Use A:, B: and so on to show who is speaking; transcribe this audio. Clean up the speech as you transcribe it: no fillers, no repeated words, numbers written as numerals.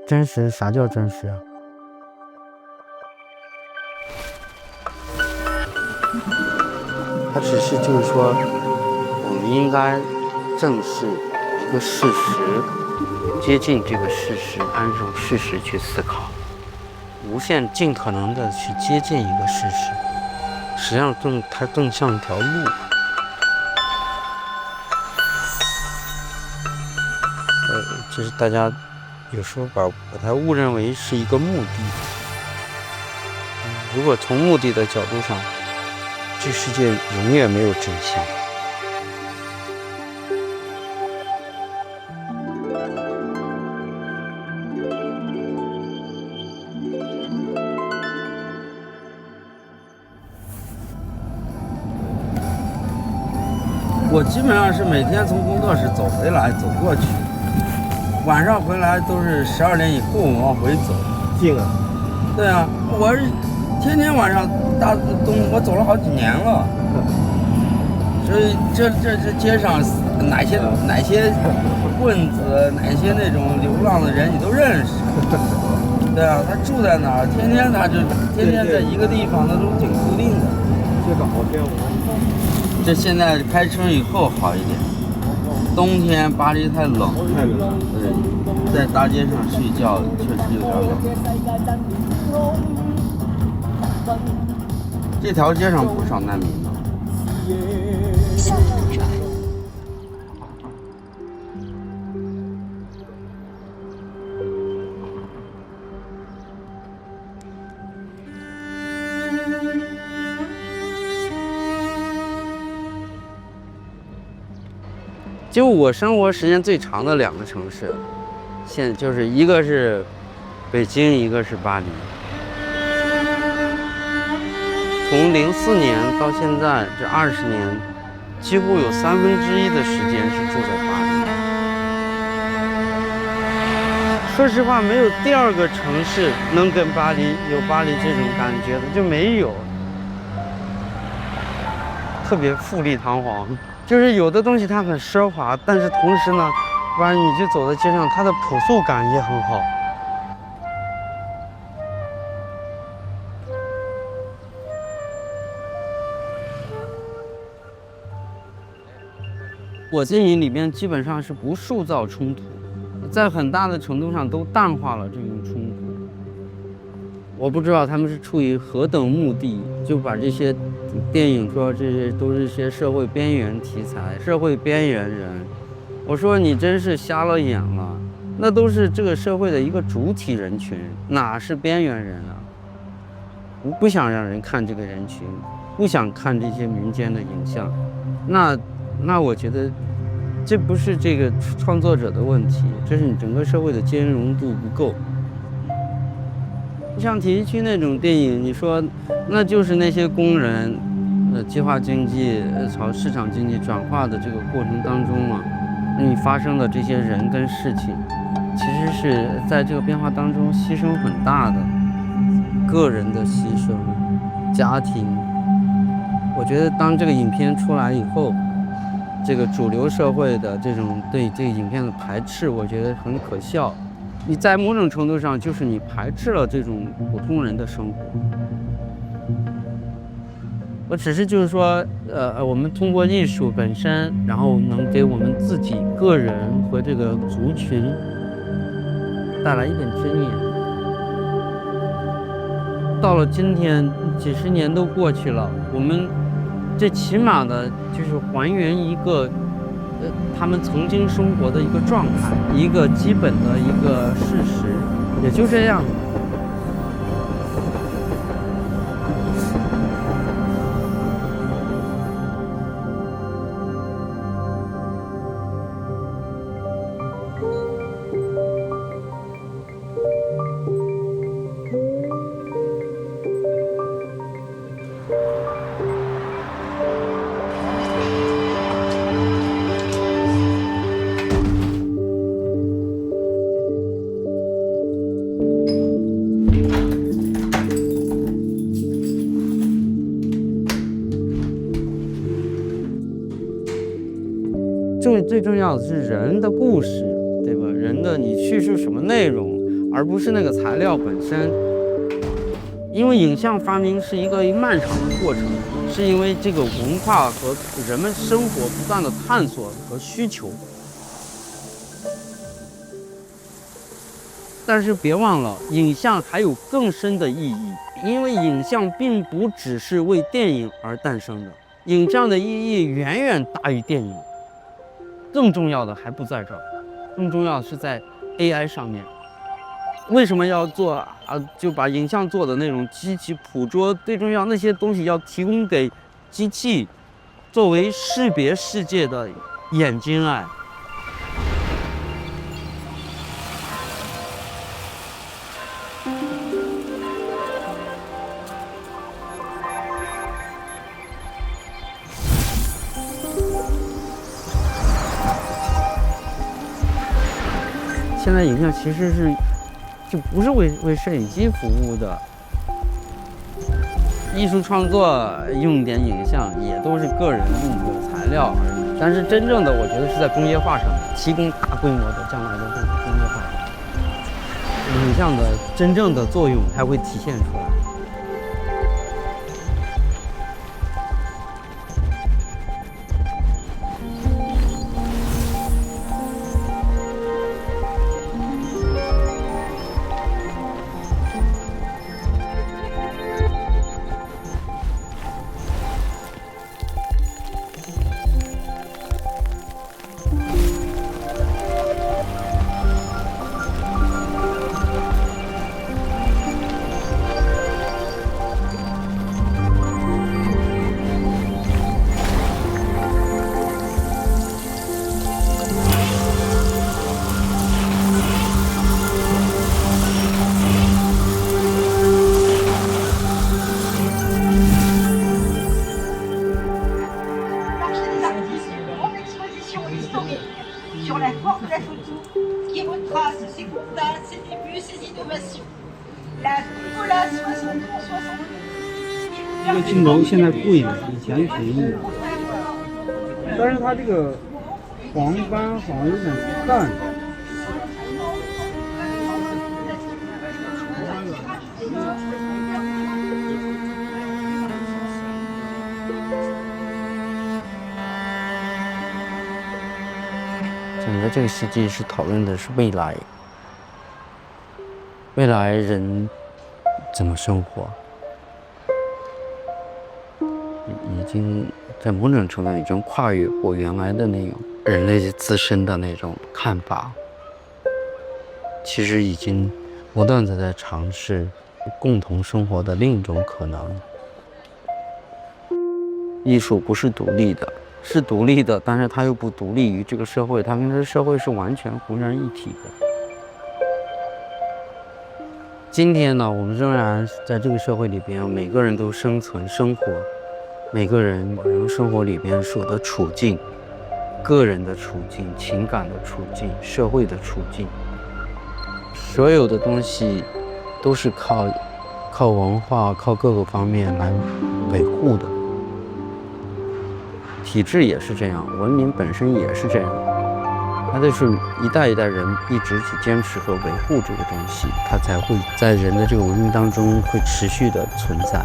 A: 真实，啥叫真实啊？它只是就是说，我们应该正视一个事实，接近这个事实，按照事实去思考，无限尽可能的去接近一个事实，实际上它更像一条路。这是大家有时候把它误认为是一个目的。如果从目的的角度上，这世界永远没有真相。
B: 我基本上是每天从工作室走回来，走过去，晚上回来都是12点以后往回走。
C: 近啊？
B: 对啊，我是天天晚上我走了好几年了，所以这街上哪些棍子，哪些那种流浪的人你都认识。对啊，他住在哪儿，天天在一个地方，那都挺固定的。
C: 这个好像
B: 这现在开春以后好一点，冬天巴黎太冷，对，在大街上睡觉确实有点冷。这条街上不少难民呢。
A: 就我生活时间最长的2个城市，现就是一个是北京，一个是巴黎。从04年到现在这20年，几乎有1/3的时间是住在巴黎。说实话，没有第2个城市能跟巴黎有巴黎这种感觉的，就没有。特别富丽堂皇。就是有的东西它很奢华，但是同时呢，不然你就走在街上，它的朴素感也很好。我电影里面基本上是不塑造冲突，在很大的程度上都淡化了这种冲突。我不知道他们是出于何等目的，就把这些电影说这些都是一些社会边缘题材、社会边缘人。我说你真是瞎了眼了，那都是这个社会的一个主体人群，哪是边缘人啊？我不想让人看这个人群，不想看这些民间的影像，那我觉得这不是这个创作者的问题，这是你整个社会的兼容度不够。像体育区那种电影，你说那就是那些工人，计划经济朝市场经济转化的这个过程当中嘛，你发生的这些人跟事情，其实是在这个变化当中牺牲很大的，个人的牺牲，家庭。我觉得当这个影片出来以后，这个主流社会的这种对这个影片的排斥，我觉得很可笑。你在某种程度上就是你排斥了这种普通人的生活。我只是就是说，我们通过艺术本身，然后能给我们自己个人和这个族群带来一点尊严。到了今天，几十年都过去了，我们最起码的就是还原一个。他们曾经生活的一个状态，一个基本的一个事实，也就这样。最重要的是人的故事，对吧？人的你叙述什么内容，而不是那个材料本身。因为影像发明是一个漫长的过程，是因为这个文化和人们生活不断的探索和需求。但是别忘了，影像还有更深的意义，因为影像并不只是为电影而诞生的，影像的意义远远大于电影。更重要的还不在这儿，更重要的是在 AI 上面。为什么要做就把影像做的那种机器捕捉？最重要那些东西要提供给机器，作为识别世界的眼睛。现在影像其实就不是为摄影机服务的，艺术创作用点影像也都是个人用的材料而已。但是真正的，我觉得是在工业化上提供大规模的将来的这个工业化，影像的真正的作用才会体现出来。
C: sur la force de la photo qui retrace ses constats, ses débuts, ses innovations. La Nicolas 60 ans 60.
A: 这个镜头现在贵了，以前便宜，但是它这个黄斑好像有点淡。整个这个世纪是讨论的是未来，未来人怎么生活，已经在某种程度上已经跨越过原来的那种人类自身的那种看法，其实已经不断的在尝试共同生活的另一种可能。艺术不是独立的。是独立的，但是它又不独立于这个社会，它跟这个社会是完全浑然一体的。今天呢，我们仍然在这个社会里边，每个人都生存生活，每个人生活里边所的处境，个人的处境、情感的处境、社会的处境，所有的东西都是靠文化、靠各个方面来维护的。体制也是这样，文明本身也是这样，它就是一代一代人一直去坚持和维护这个东西，它才会在人的这个文明当中会持续的存在。